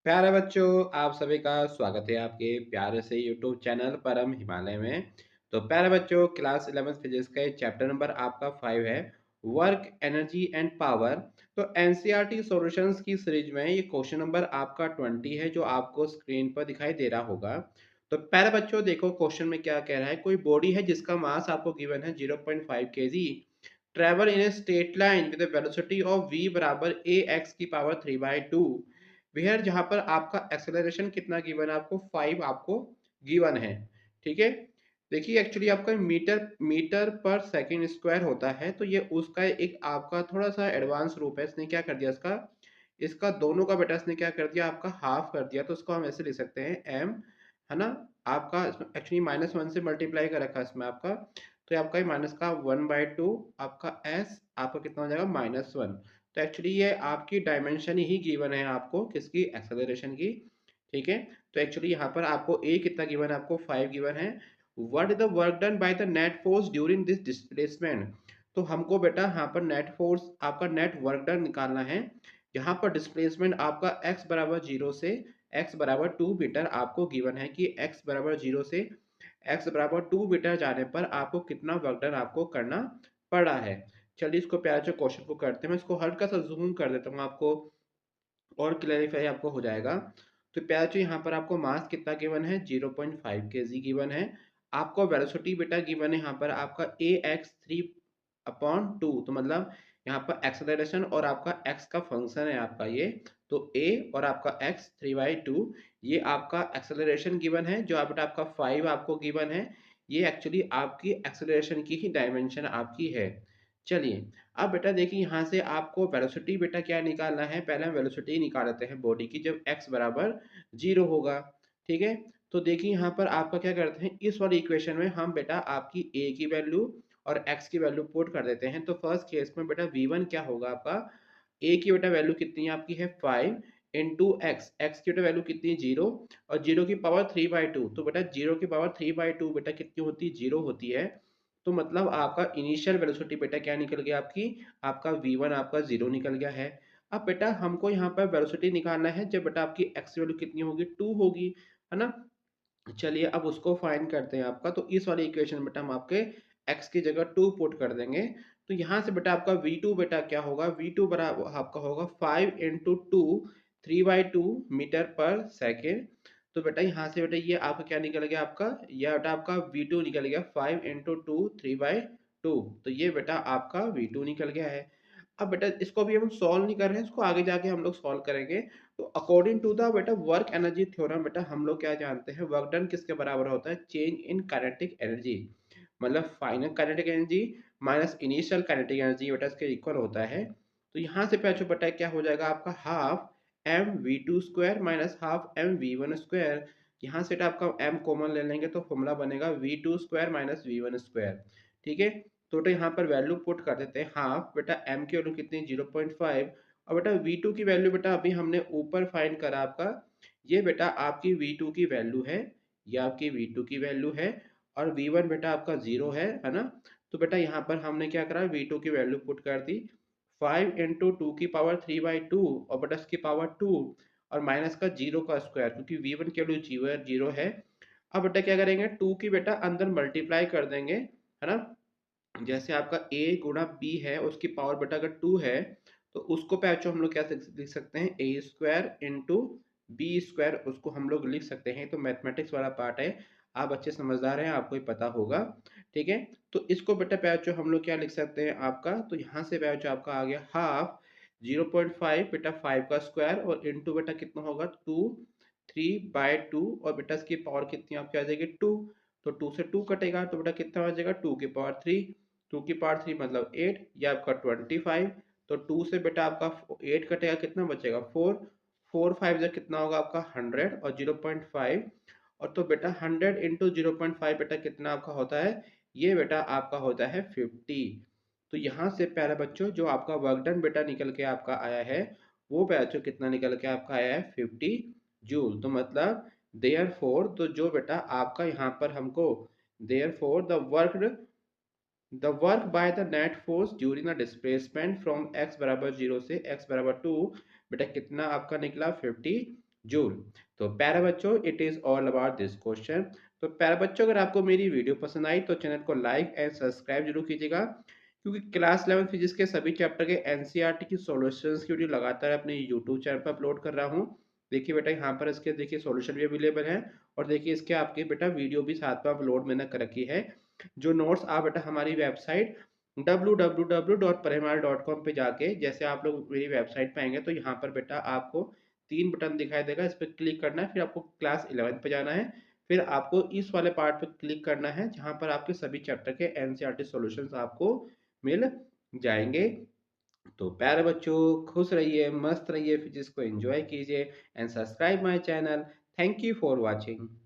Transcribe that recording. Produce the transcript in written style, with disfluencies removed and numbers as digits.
प्यारे बच्चों, आप सभी का स्वागत है आपके प्यारे से यूट्यूब चैनल परम हिमालय में। तो प्यारे बच्चों, क्लास 11th फिजिक्स का चैप्टर नंबर आपका 5 है, वर्क एनर्जी एंड पावर। तो एनसीईआरटी सॉल्यूशंस की सीरीज में ये क्वेश्चन नंबर आपका 20 है, जो आपको स्क्रीन पर दिखाई दे रहा होगा। तो प्यारे बच्चों, देखो क्वेश्चन में क्या कह रहा है। कोई बॉडी है जिसका मास आपको गिवन है 0.5 kg, travel in a straight line with velocity of v बराबर a x की पावर 3/2। वेयर जहां पर आपका एक्सेलरेशन कितना गिवन है, आपको 5 आपको गिवन है। ठीक है, देखिए एक्चुअली आपका मीटर मीटर पर सेकंड स्क्वायर होता है, तो ये उसका एक आपका थोड़ा सा एडवांस रूप है। इसने क्या कर दिया, इसका इसका दोनों का बेटा इसने क्या कर दिया, आपका हाफ कर दिया। तो उसको हम ऐसे लिख सकते हैं एम, है ना। आपका एक्चुअली -1 से मल्टीप्लाई कर रखा है इसमें आपका, तो ये आपका माइनस का 1/2, आपका एस आपका कितना हो जाएगा -1। तो एक्चुअली ये आपकी डायमेंशन ही गिवन है आपको, किसकी, एक्सेलरेशन की। ठीक है, तो एक्चुअली यहाँ पर आपको ए कितना गिवन है, आपको 5 गिवन है। What is the work done by the net force during this displacement. तो हमको बेटा यहाँ पर नेट फोर्स, आपका नेट वर्क डन निकालना है। यहाँ पर डिस्प्लेसमेंट आपका x बराबर 0 से x बराबर 2 मीटर आपको गिवन है कि x बराबर 0 से x बराबर 2 मीटर जाने पर आपको कितना वर्क डन आपको करना पड़ा है। चलिए इसको प्यार से क्वेश्चन को करते हैं। मैं इसको हल्का सा जूम कर देता हूँ, आपको और क्लैरिफाई आपको हो जाएगा। तो प्यार से यहाँ पर आपको मास कितना गिवन है, 0.5 kg गिवन है। आपको वेलोसिटी बेटा गिवन है यहाँ पर आपका ax3/2। तो मतलब यहाँ पर एक्सेलरेशन और आपका x का फंक्शन है आपका ये। तो a और आपका x 3/2, ये आपका एक्सेलरेशन गिवन है। जो आप बेटा आपका 5 आपको गिवन है, ये एक्चुअली आपकी एक्सेलरेशन की ही डायमेंशन आपकी है। चलिए अब बेटा देखिए, यहाँ से आपको वेलोसिटी बेटा क्या निकालना है। पहले हम वेलोसिटी निकाल लेते हैं बॉडी की, जब x बराबर 0 होगा। ठीक है, तो देखिए यहाँ पर आपका क्या करते हैं, इस वाली इक्वेशन में हम बेटा आपकी a की वैल्यू और x की वैल्यू पुट कर देते हैं। तो फर्स्ट केस में बेटा v1 क्या होगा आपका, a की बेटा वैल्यू कितनी है आपकी है 5 इंटू x की बेटा वैल्यू कितनी है 0, और 0 की पावर 3/2। तो बेटा 0 की पावर 3/2 बेटा कितनी होती है, 0 होती है। तो मतलब आपका इनिशियल वेलोसिटी बेटा क्या निकल गया, आपकी आपका v1 आपका 0 निकल गया है। अब बेटा हमको यहाँ पर वेलोसिटी निकालना है जब बेटा आपकी x वैल्यू कितनी होगी, 2 होगी, है ना। चलिए अब उसको फाइंड करते हैं आपका। तो इस वाली इक्वेशन में बेटा हम आपके x की जगह 2 पुट कर देंगे। तो यहाँ से बेटा आपका v2 बेटा क्या होगा, v2 बराबर आपका होगा 5 इंटू 2, 3/2 मीटर पर सेकेंड। तो बेटा यहाँ से बेटा ये आपका क्या निकल गया, आपका यह बेटा आपका v2 निकल गया 5 इंटू 2, 3/2। तो ये बेटा आपका v2 निकल गया है। अब बेटा इसको अभी हम सॉल्व नहीं कर रहे हैं, इसको आगे जाके हम लोग सॉल्व करेंगे। तो अकॉर्डिंग टू द बेटा वर्क एनर्जी थ्योरम, बेटा हम लोग क्या जानते हैं, वर्क डन किसके बराबर होता है, चेंज इन काइनेटिक एनर्जी। मतलब final kinetic energy minus initial kinetic energy बेटा इसके इक्वल होता है। तो यहाँ से पैचो बेटा क्या हो जाएगा आपका, half M V two square minus half M V one square. यहाँ से बेटा आपका m कॉमन ले लेंगे तो फॉर्मूला बनेगा v2 square minus v1 square. ठीक है, तो बेटा यहाँ पर वैल्यू पुट कर देते हैं। हाफ बेटा m की वैल्यू कितनी, 0.5, और बेटा v2 की वैल्यू बेटा अभी हमने ऊपर फाइंड करा आपका, ये बेटा आपकी v2 की वैल्यू है, ये आपकी v2 की वैल्यू है, और v1 बेटा आपका 0 है ना। तो बेटा यहाँ पर हमने क्या करा, v2 की वैल्यू पुट कर दी, 5 इंटू 2 की पावर 3/2 और बेटा इसकी पावर 2, और माइनस का 0 का स्क्वायर, क्योंकि v1 की वैल्यू 0 है। अब बेटा क्या करेंगे, 2 की बेटा अंदर मल्टीप्लाई कर देंगे, है ना। जैसे आपका a गुणा b है, उसकी पावर बेटा अगर 2 है, तो उसको पैचो हम लोग क्या लिख सकते हैं, a square into B square, उसको हम लोग लिख सकते हैं। तो मैथमेटिक्स वाला पार्ट है, आप अच्छे समझदार हैं, आपको ही पता होगा। ठीक है, तो इसको बेटा पैचो हम लोग क्या लिख सकते हैं आपका, तो यहाँ से पैचो आपका आ गया हाफ 0.5 बेटा 5 का स्क्वायर, और इंटू बेटा कितना होगा 2, 3/2, और बेटा इसकी पावर कितनी आपकी आ जाएगी 2। तो 2 से 2 कटेगा तो बेटा कितना आ जाएगा, 2 की पावर 3, 2 की पावर 3 मतलब 8, ये आपका 25। तो 2 से बेटा आपका 8 कटेगा, कितना बचेगा 4, 4 5 जो कितना होगा आपका 100, और 0.5, और तो बेटा 100 इंटू 0.5 बेटा कितना आपका होता है, ये बेटा आपका होता है 50। तो यहाँ से प्यारे बच्चों जो आपका वर्क डन बेटा निकल के आपका आया है, वो बच्चों कितना निकल के आपका आया है, 50 जूल। तो मतलब देयर फोर, तो जो बेटा आपका यहाँ पर हमको therefore the work by the net force during the displacement from x बराबर 0 से x बराबर 2 बेटा कितना आपका निकला, 50 जूल। तो प्यारे बच्चों, it is all about this question. तो प्यारे बच्चों, अगर आपको मेरी वीडियो पसंद आई तो चैनल को लाइक एंड सब्सक्राइब जरूर कीजिएगा, क्योंकि क्लास 11 फिजिक्स के सभी चैप्टर के एनसीईआरटी की सॉल्यूशंस की वीडियो लगातार अपने यूट्यूब चैनल पर अपलोड कर रहा हूँ। देखिए बेटा, यहाँ पर इसके देखिए सॉल्यूशन भी अवेलेबल है, और देखिए इसके आपके बेटा वीडियो भी साथ में अपलोड मैंने कर रखी है। जो नोट्स आप बेटा हमारी वेबसाइट www.parimal.com पे जाके, जैसे आप लोग मेरी वेबसाइट पे आएंगे तो यहाँ पर बेटा आपको 3 बटन दिखाई देगा, इस पर क्लिक करना है, फिर आपको क्लास 11 पे जाना है, फिर आपको इस वाले पार्ट पे क्लिक करना है जहाँ पर आपके सभी चैप्टर के एनसीईआरटी सॉल्यूशंस आपको मिल जाएंगे। तो प्यारे बच्चों, खुश रहिए, मस्त रहिए, फिजिक्स को एंजॉय कीजिए and subscribe my channel. Thank you for watching.